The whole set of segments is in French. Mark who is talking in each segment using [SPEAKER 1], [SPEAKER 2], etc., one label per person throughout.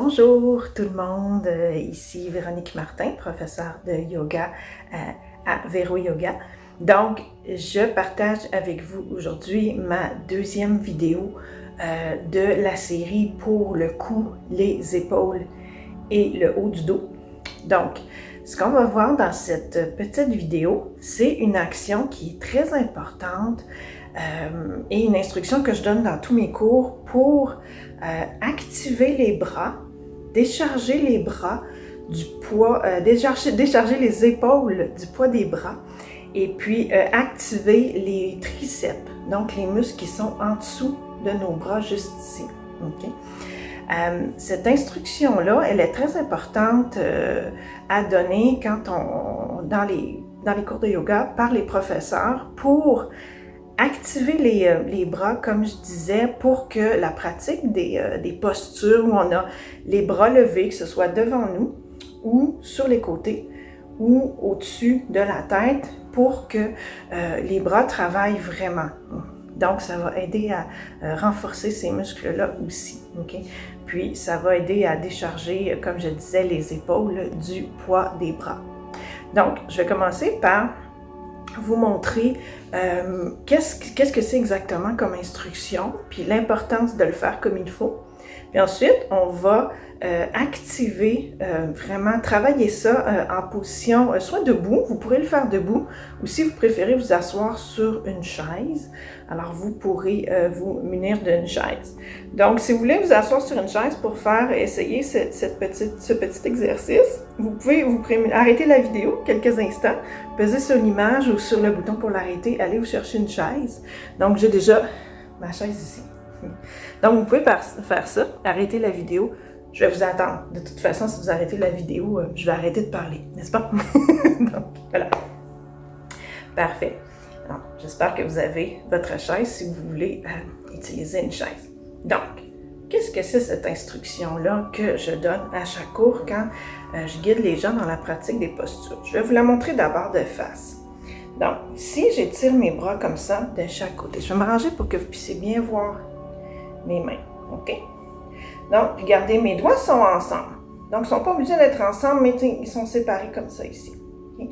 [SPEAKER 1] Bonjour tout le monde, ici Véronique Martin, professeure de yoga à Véro Yoga. Donc, je partage avec vous aujourd'hui ma deuxième vidéo de la série pour le cou, les épaules et le haut du dos. Donc, ce qu'on va voir dans cette petite vidéo, c'est une action qui est très importante et une instruction que je donne dans tous mes cours pour activer les bras, décharger les bras du poids, décharger les épaules du poids des bras et puis activer les triceps, donc les muscles qui sont en dessous de nos bras juste ici. Okay? Cette instruction-là, elle est très importante à donner quand dans les cours de yoga par les professeurs pour activer les bras, comme je disais, pour que la pratique des postures où on a les bras levés, que ce soit devant nous ou sur les côtés ou au-dessus de la tête, pour que les bras travaillent vraiment. Donc, ça va aider à renforcer ces muscles-là aussi. Okay? Puis, ça va aider à décharger, comme je disais, les épaules du poids des bras. Donc, je vais commencer par vous montrer qu'est-ce que c'est exactement comme instruction, puis l'importance de le faire comme il faut. Puis ensuite, on va activer, vraiment travailler ça en position soit debout, vous pourrez le faire debout, ou si vous préférez vous asseoir sur une chaise, alors vous pourrez vous munir d'une chaise. Donc, si vous voulez vous asseoir sur une chaise pour essayer ce petit exercice, vous pouvez arrêter la vidéo quelques instants, peser sur l'image ou sur le bouton pour l'arrêter, aller vous chercher une chaise. Donc, j'ai déjà ma chaise ici. Donc, vous pouvez faire ça, arrêter la vidéo. Je vais vous attendre. De toute façon, si vous arrêtez la vidéo, je vais arrêter de parler, n'est-ce pas? Donc, voilà. Parfait. Alors, j'espère que vous avez votre chaise si vous voulez utiliser une chaise. Donc, qu'est-ce que c'est cette instruction-là que je donne à chaque cours quand je guide les gens dans la pratique des postures? Je vais vous la montrer d'abord de face. Donc, si j'étire mes bras comme ça de chaque côté, je vais m'arranger pour que vous puissiez bien voir mes mains, OK? Donc, regardez, mes doigts sont ensemble. Donc, ils ne sont pas obligés d'être ensemble, mais ils sont séparés comme ça ici. Okay?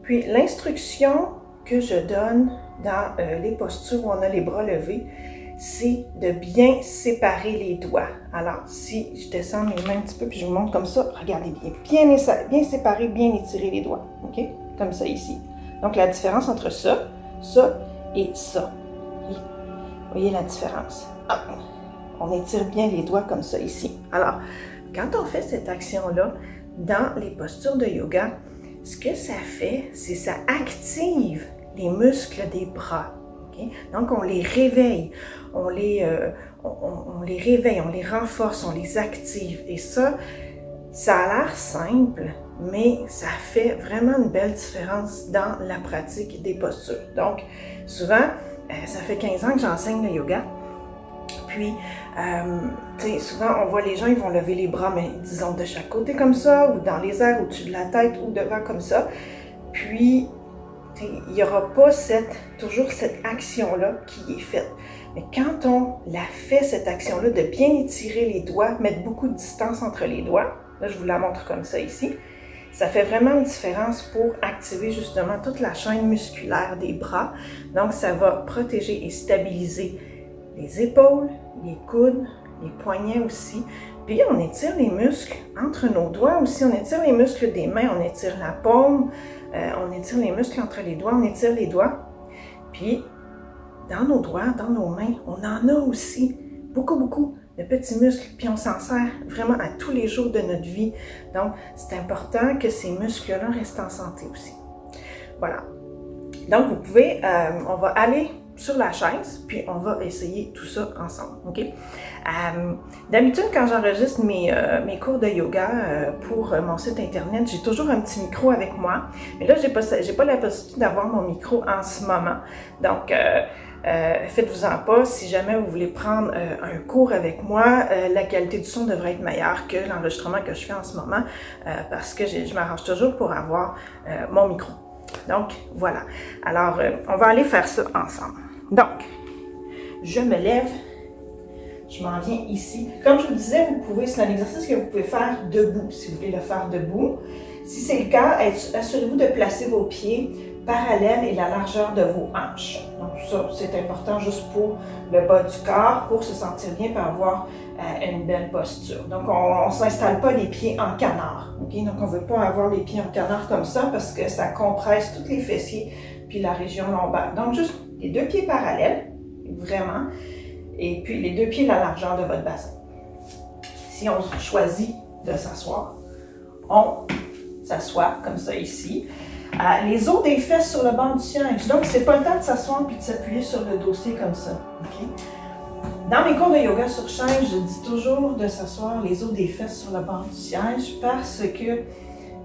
[SPEAKER 1] Puis, l'instruction que je donne dans les postures où on a les bras levés, c'est de bien séparer les doigts. Alors, si je descends mes mains un petit peu, puis je vous montre comme ça, regardez bien séparer, bien étirer les doigts, OK? Comme ça ici. Donc, la différence entre ça et ça. Vous voyez la différence? Ah. On étire bien les doigts comme ça ici. Alors, quand on fait cette action-là dans les postures de yoga, ce que ça fait, c'est ça active les muscles des bras. Okay? Donc, on les réveille, on les réveille, on les renforce, on les active. Et ça a l'air simple, mais ça fait vraiment une belle différence dans la pratique des postures. Donc, souvent, ça fait 15 ans que j'enseigne le yoga. Puis, souvent, on voit les gens, ils vont lever les bras, mais disons de chaque côté comme ça, ou dans les airs, au-dessus de la tête, ou devant comme ça. Puis, il n'y aura pas toujours cette action-là qui est faite. Mais quand on la fait, cette action-là, de bien étirer les doigts, mettre beaucoup de distance entre les doigts, là, je vous la montre comme ça ici, ça fait vraiment une différence pour activer justement toute la chaîne musculaire des bras. Donc, ça va protéger et stabiliser les épaules, les coudes, les poignets aussi. Puis, on étire les muscles entre nos doigts aussi. On étire les muscles des mains, on étire la paume, on étire les muscles entre les doigts, on étire les doigts. Puis, dans nos doigts, dans nos mains, on en a aussi beaucoup de petits muscles. Puis, on s'en sert vraiment à tous les jours de notre vie. Donc, c'est important que ces muscles-là restent en santé aussi. Voilà. Donc, vous pouvez, on va aller sur la chaise, puis on va essayer tout ça ensemble, OK? D'habitude, quand j'enregistre mes cours de yoga pour mon site internet, j'ai toujours un petit micro avec moi. Mais là, j'ai pas la possibilité d'avoir mon micro en ce moment. Donc, faites-vous-en pas. Si jamais vous voulez prendre un cours avec moi, la qualité du son devrait être meilleure que l'enregistrement que je fais en ce moment parce que je m'arrange toujours pour avoir mon micro. Donc, voilà. Alors, on va aller faire ça ensemble. Donc, je me lève je m'en viens ici. Comme je vous disais, vous pouvez, c'est un exercice que vous pouvez faire debout, si vous voulez le faire debout. Si c'est le cas, assurez-vous de placer vos pieds parallèles et la largeur de vos hanches. Donc ça, c'est important juste pour le bas du corps, pour se sentir bien et avoir une belle posture. Donc on ne s'installe pas les pieds en canard. Okay? Donc on ne veut pas avoir les pieds en canard comme ça parce que ça compresse tous les fessiers puis la région lombaire. Donc juste les deux pieds parallèles, vraiment, et puis les deux pieds la largeur de votre bassin. Si on choisit de s'asseoir, on s'assoit comme ça ici. Les os des fesses sur le banc du siège. Donc, c'est pas le temps de s'asseoir puis de s'appuyer sur le dossier comme ça. Okay? Dans mes cours de yoga sur chaise, je dis toujours de s'asseoir les os des fesses sur le banc du siège parce que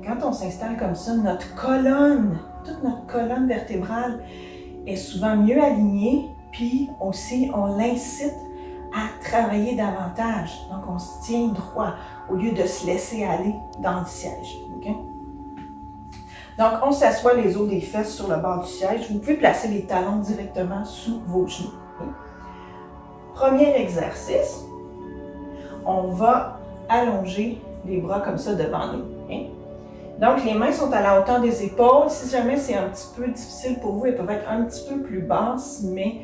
[SPEAKER 1] quand on s'installe comme ça, notre colonne, toute notre colonne vertébrale est souvent mieux alignée, puis aussi on l'incite à travailler davantage. Donc, on se tient droit au lieu de se laisser aller dans le siège. Okay? Donc, on s'assoit les os des fesses sur le bord du siège. Vous pouvez placer les talons directement sous vos genoux. Okay? Premier exercice, on va allonger les bras comme ça devant nous. Okay? Donc, les mains sont à la hauteur des épaules. Si jamais c'est un petit peu difficile pour vous, elles peuvent être un petit peu plus basses, mais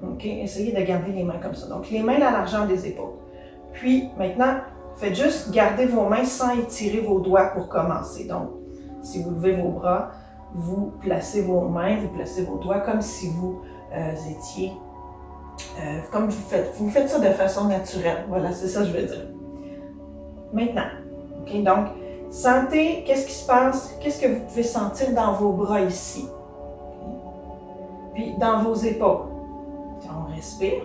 [SPEAKER 1] okay, essayez de garder les mains comme ça. Donc, les mains à la largeur des épaules. Puis, maintenant, faites juste garder vos mains sans étirer vos doigts pour commencer. Donc, si vous levez vos bras, vous placez vos mains, vous placez vos doigts comme si vous étiez, comme vous faites ça de façon naturelle. Voilà, c'est ça que je veux dire. Maintenant, okay, donc, sentez qu'est-ce qui se passe, qu'est-ce que vous pouvez sentir dans vos bras ici. Okay. Puis dans vos épaules. On respire.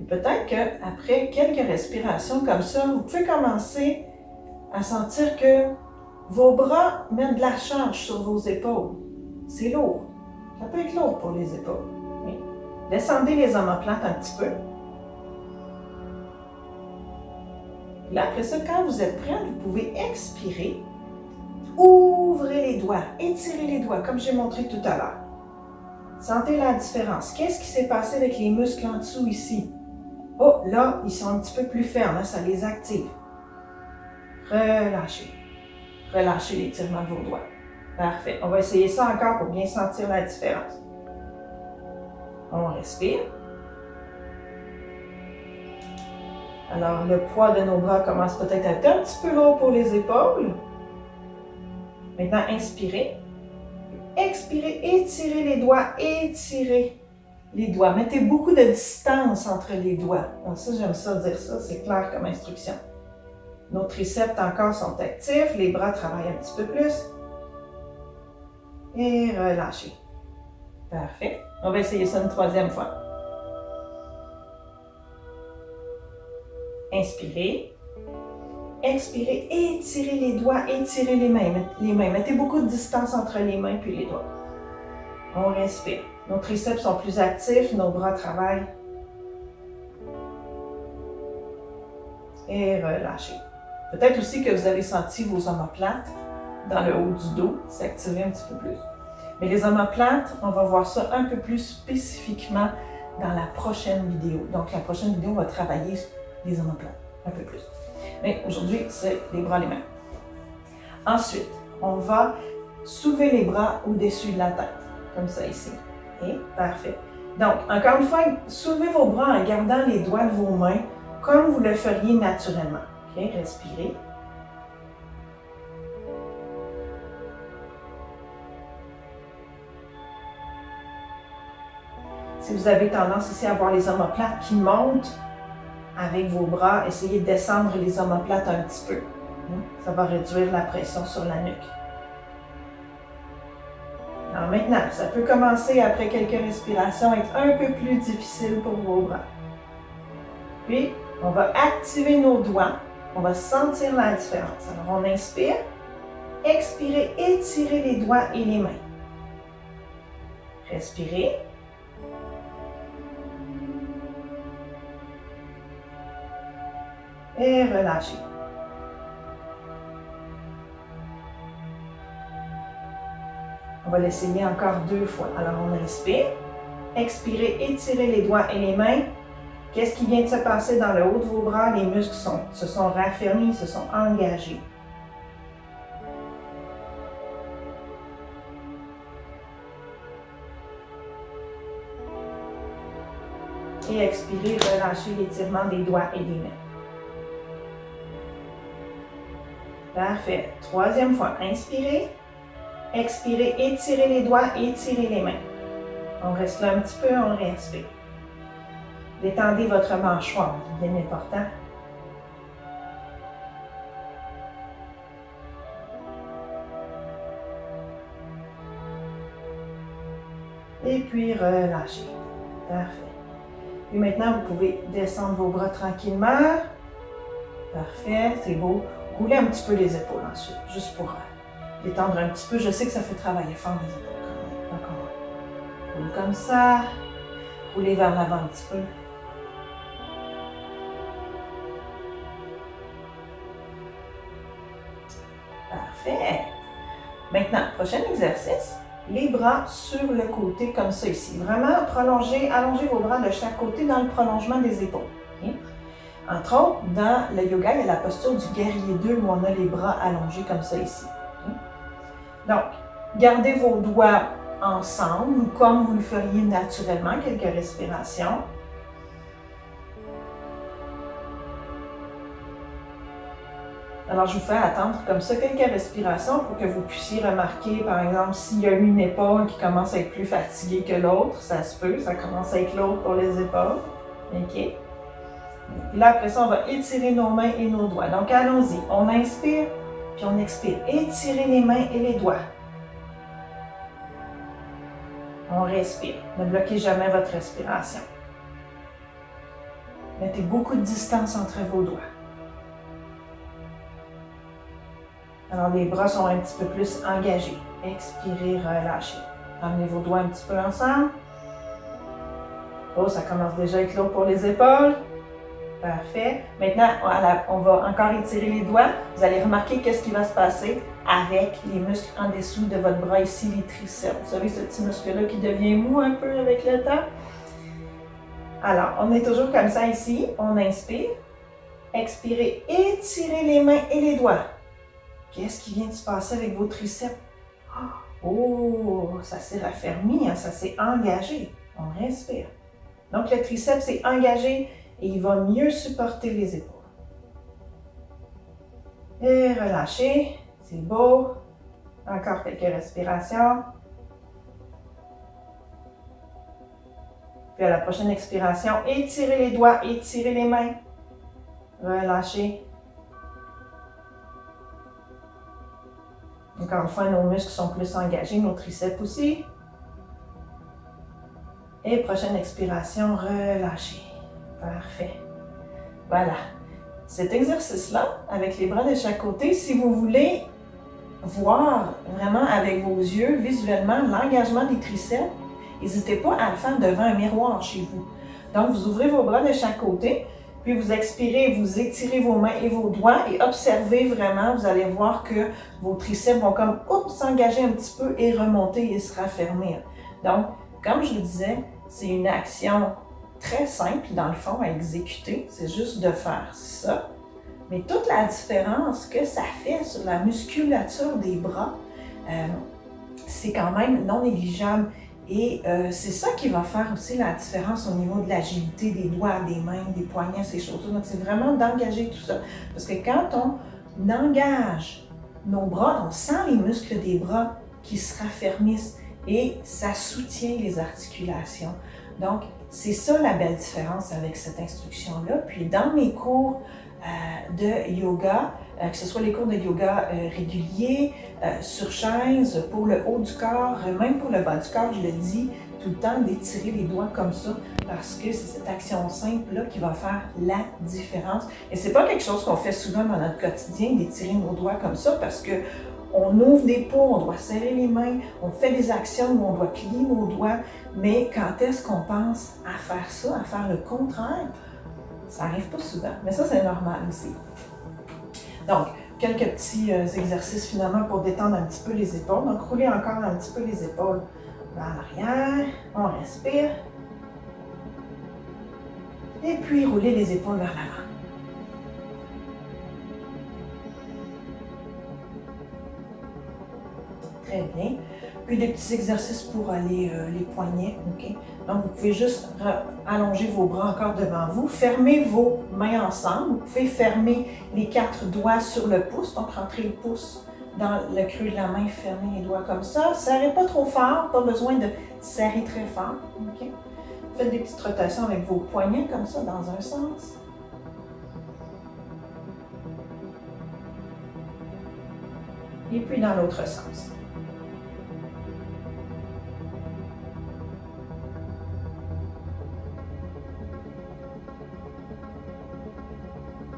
[SPEAKER 1] Peut-être qu'après quelques respirations comme ça, vous pouvez commencer à sentir que vos bras mettent de la charge sur vos épaules. C'est lourd. Ça peut être lourd pour les épaules. Mais descendez les omoplates un petit peu. Là, après ça, quand vous êtes prêt, vous pouvez expirer. Ouvrez les doigts, étirez les doigts, comme j'ai montré tout à l'heure. Sentez la différence. Qu'est-ce qui s'est passé avec les muscles en dessous ici? Oh, là, ils sont un petit peu plus fermes, hein, ça les active. Relâchez. Relâchez l'étirement de vos doigts. Parfait. On va essayer ça encore pour bien sentir la différence. On respire. Alors, le poids de nos bras commence peut-être à être un petit peu lourd pour les épaules. Maintenant, inspirez. Expirez, étirez les doigts, étirez les doigts. Mettez beaucoup de distance entre les doigts. Donc ça, j'aime ça dire ça, c'est clair comme instruction. Nos triceps encore sont actifs, les bras travaillent un petit peu plus. Et relâchez. Parfait. On va essayer ça une troisième fois. Inspirez. Expirez, étirez les doigts, étirez les mains. Mettez beaucoup de distance entre les mains et les doigts. On respire. Nos triceps sont plus actifs, nos bras travaillent. Et relâchez. Peut-être aussi que vous avez senti vos omoplates dans le haut du dos s'activer un petit peu plus. Mais les omoplates, on va voir ça un peu plus spécifiquement dans la prochaine vidéo. Donc la prochaine vidéo, on va travailler les omoplates un peu plus. Mais aujourd'hui, c'est les bras, les mains. Ensuite, on va soulever les bras au-dessus de la tête, comme ça ici. Et parfait. Donc, encore une fois, soulevez vos bras en gardant les doigts de vos mains comme vous le feriez naturellement. Okay, respirez. Si vous avez tendance ici à avoir les omoplates qui montent avec vos bras, essayez de descendre les omoplates un petit peu. Ça va réduire la pression sur la nuque. Alors maintenant, ça peut commencer après quelques respirations à être un peu plus difficile pour vos bras. Puis, on va activer nos doigts. On va sentir la différence. Alors, on inspire, expirez, étirez les doigts et les mains. Respirez. Et relâchez. On va l'essayer encore 2 fois. Alors, on respire. Expirez, étirez les doigts et les mains. Qu'est-ce qui vient de se passer dans le haut de vos bras? Les muscles se sont raffermis, se sont engagés. Et expirez, relâchez l'étirement des doigts et des mains. Parfait. 3e fois, inspirez. Expirez, étirez les doigts, étirez les mains. On reste là un petit peu, on respire. Détendez votre mâchoire, c'est bien important. Et puis relâchez. Parfait. Et maintenant, vous pouvez descendre vos bras tranquillement. Parfait, c'est beau. Roulez un petit peu les épaules ensuite, juste pour détendre un petit peu. Je sais que ça fait travailler fort les épaules quand même. Donc on roule comme ça. Roulez vers l'avant un petit peu. Parfait. Maintenant, prochain exercice. Les bras sur le côté comme ça ici. Vraiment prolongez, allongez vos bras de chaque côté dans le prolongement des épaules. Okay? Entre autres, dans le yoga, il y a la posture du guerrier 2 où on a les bras allongés comme ça ici. Okay? Donc, gardez vos doigts ensemble, comme vous le feriez naturellement, quelques respirations. Alors, je vous fais attendre comme ça quelques respirations pour que vous puissiez remarquer, par exemple, s'il y a une épaule qui commence à être plus fatiguée que l'autre, ça se peut, ça commence à être l'autre pour les épaules. OK? Puis là, après ça, on va étirer nos mains et nos doigts. Donc, allons-y. On inspire, puis on expire. Étirez les mains et les doigts. On respire. Ne bloquez jamais votre respiration. Mettez beaucoup de distance entre vos doigts. Alors, les bras sont un petit peu plus engagés. Expirez, relâchez. Ramenez vos doigts un petit peu ensemble. Oh, ça commence déjà à être lourd pour les épaules. Parfait. Maintenant, on va encore étirer les doigts. Vous allez remarquer qu'est-ce qui va se passer avec les muscles en dessous de votre bras ici, les triceps. Vous savez, ce petit muscle-là qui devient mou un peu avec le temps. Alors, on est toujours comme ça ici. On inspire. Expirez, étirez les mains et les doigts. Qu'est-ce qui vient de se passer avec vos triceps? Oh, ça s'est raffermi, hein, ça s'est engagé. On respire. Donc, le triceps s'est engagé et il va mieux supporter les épaules. Et relâchez. C'est beau. Encore quelques respirations. Puis à la prochaine expiration, étirez les doigts, étirez les mains. Relâchez. Encore une fois, nos muscles sont plus engagés, nos triceps aussi. Et prochaine expiration, relâchez. Parfait. Voilà. Cet exercice-là, avec les bras de chaque côté, si vous voulez voir vraiment avec vos yeux, visuellement, l'engagement des triceps, n'hésitez pas à le faire devant un miroir chez vous. Donc, vous ouvrez vos bras de chaque côté, puis vous expirez, vous étirez vos mains et vos doigts et observez vraiment, vous allez voir que vos triceps vont comme s'engager un petit peu et remonter et se raffermir. Donc, comme je vous disais, c'est une action très simple dans le fond à exécuter, c'est juste de faire ça. Mais toute la différence que ça fait sur la musculature des bras, c'est quand même non négligeable. Et c'est ça qui va faire aussi la différence au niveau de l'agilité des doigts, des mains, des poignets, ces choses-là. Donc, c'est vraiment d'engager tout ça. Parce que quand on engage nos bras, on sent les muscles des bras qui se raffermissent et ça soutient les articulations. Donc, c'est ça la belle différence avec cette instruction-là. Puis, dans mes cours de yoga, que ce soit les cours de yoga réguliers, sur chaise, pour le haut du corps, même pour le bas du corps, je le dis tout le temps, d'étirer les doigts comme ça, parce que c'est cette action simple-là qui va faire la différence. Et c'est pas quelque chose qu'on fait souvent dans notre quotidien, d'étirer nos doigts comme ça, parce que on ouvre des pots, on doit serrer les mains, on fait des actions où on doit plier nos doigts, mais quand est-ce qu'on pense à faire ça, à faire le contraire? Ça n'arrive pas souvent, mais ça, c'est normal aussi. Donc, quelques petits exercices finalement pour détendre un petit peu les épaules. Donc, roulez encore un petit peu les épaules vers l'arrière. On respire. Et puis, roulez les épaules vers l'avant. Très bien. Puis des petits exercices pour les poignets. Okay? Donc, vous pouvez juste allonger vos bras encore devant vous. Fermez vos mains ensemble. Vous pouvez fermer les 4 doigts sur le pouce. Donc, rentrez le pouce dans le creux de la main. Fermez les doigts comme ça. Serrez pas trop fort. Pas besoin de serrer très fort. Okay? Faites des petites rotations avec vos poignets comme ça dans un sens. Et puis dans l'autre sens.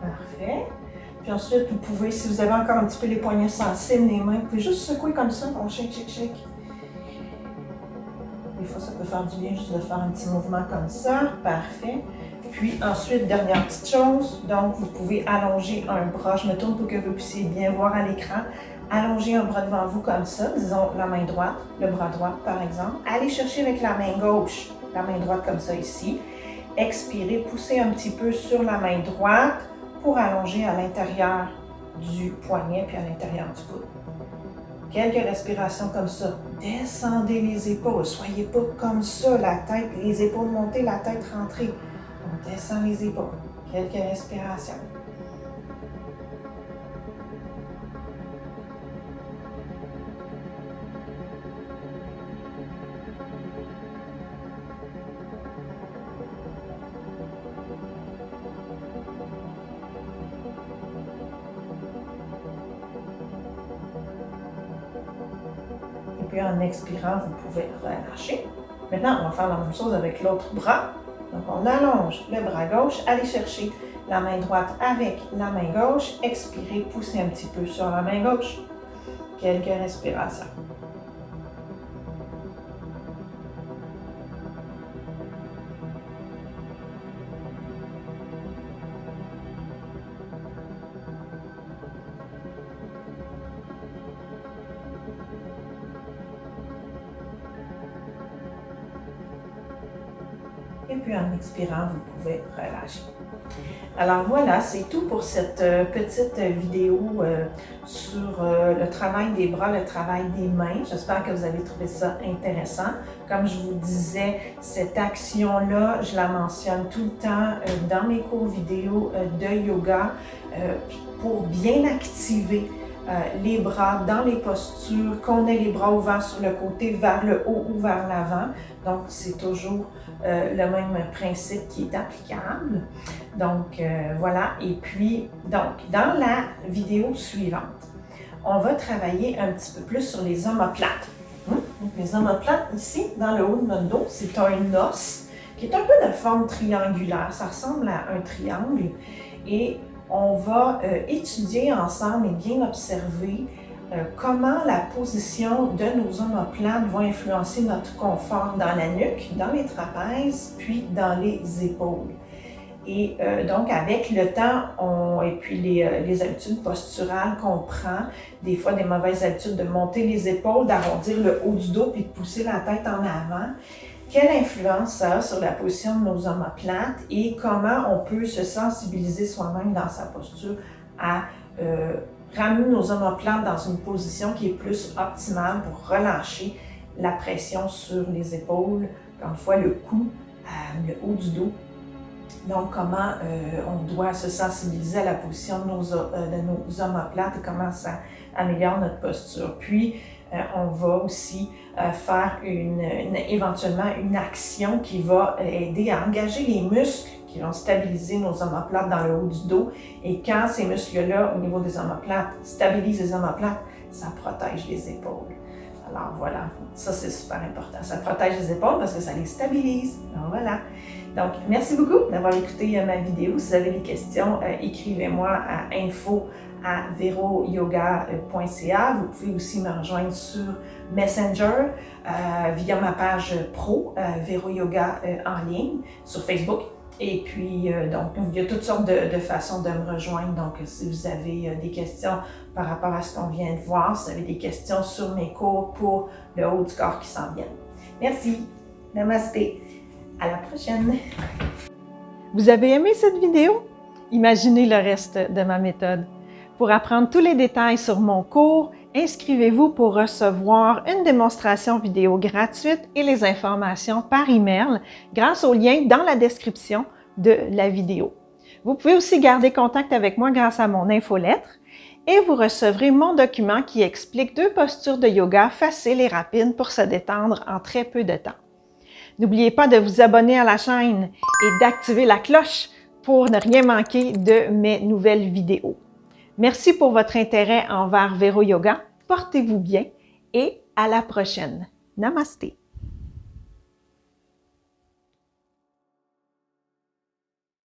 [SPEAKER 1] Parfait. Puis ensuite, vous pouvez, si vous avez encore un petit peu les poignets sensibles, les mains, vous pouvez juste secouer comme ça. On shake, shake, shake. Des fois, ça peut faire du bien juste de faire un petit mouvement comme ça. Parfait. Puis ensuite, dernière petite chose, donc vous pouvez allonger un bras. Je me tourne pour que vous puissiez bien voir à l'écran. Allongez un bras devant vous comme ça, disons la main droite, le bras droit par exemple. Allez chercher avec la main gauche, la main droite comme ça ici. Expirez, poussez un petit peu sur la main droite pour allonger à l'intérieur du poignet puis à l'intérieur du coude. Quelques respirations comme ça. Descendez les épaules. Soyez pas comme ça, la tête, les épaules montées, la tête rentrée. On descend les épaules. Quelques respirations. Et puis en expirant, vous pouvez relâcher. Maintenant, on va faire la même chose avec l'autre bras. Donc, on allonge le bras gauche, allez chercher la main droite avec la main gauche, expirez, poussez un petit peu sur la main gauche. Quelques respirations. Et puis en expirant, vous pouvez relâcher. Alors voilà, c'est tout pour cette petite vidéo sur le travail des bras, le travail des mains. J'espère que vous avez trouvé ça intéressant. Comme je vous disais, cette action-là, je la mentionne tout le temps dans mes cours vidéo de yoga pour bien activer les bras dans les postures, qu'on ait les bras ouverts sur le côté, vers le haut ou vers l'avant. Donc, c'est toujours le même principe qui est applicable. Donc, voilà. Et puis, donc, dans la vidéo suivante, on va travailler un petit peu plus sur les omoplates. Donc, les omoplates, ici, dans le haut de notre dos, c'est un os qui est un peu de forme triangulaire. Ça ressemble à un triangle. Et on va étudier ensemble et bien observer comment la position de nos omoplates va influencer notre confort dans la nuque, dans les trapèzes, puis dans les épaules. Et donc, avec le temps, et puis les habitudes posturales qu'on prend, des fois des mauvaises habitudes de monter les épaules, d'arrondir le haut du dos, puis de pousser la tête en avant, quelle influence ça a sur la position de nos omoplates et comment on peut se sensibiliser soi-même dans sa posture à ramener nos omoplates dans une position qui est plus optimale pour relâcher la pression sur les épaules, encore une fois le cou, le haut du dos. Donc, comment on doit se sensibiliser à la position de nos omoplates et comment ça améliore notre posture. Puis, on va aussi faire éventuellement une action qui va aider à engager les muscles qui vont stabiliser nos omoplates dans le haut du dos. Et quand ces muscles-là, au niveau des omoplates, stabilisent les omoplates, ça protège les épaules. Alors voilà, ça c'est super important. Ça protège les épaules parce que ça les stabilise. Alors voilà. Donc, merci beaucoup d'avoir écouté ma vidéo. Si vous avez des questions, écrivez-moi à info@veroyoga.ca. Vous pouvez aussi me rejoindre sur Messenger via ma page pro Vero Yoga en ligne sur Facebook. Et puis, donc, il y a toutes sortes de façons de me rejoindre. Donc, si vous avez des questions par rapport à ce qu'on vient de voir, si vous avez des questions sur mes cours pour le haut du corps qui s'en viennent. Merci. Namasté. À la prochaine. Vous avez aimé cette vidéo? Imaginez le reste de ma méthode. Pour apprendre tous les détails sur mon cours, inscrivez-vous pour recevoir une démonstration vidéo gratuite et les informations par email grâce au lien dans la description de la vidéo. Vous pouvez aussi garder contact avec moi grâce à mon infolettre et vous recevrez mon document qui explique 2 postures de yoga faciles et rapides pour se détendre en très peu de temps. N'oubliez pas de vous abonner à la chaîne et d'activer la cloche pour ne rien manquer de mes nouvelles vidéos. Merci pour votre intérêt envers Vero Yoga. Portez-vous bien et à la prochaine. Namasté!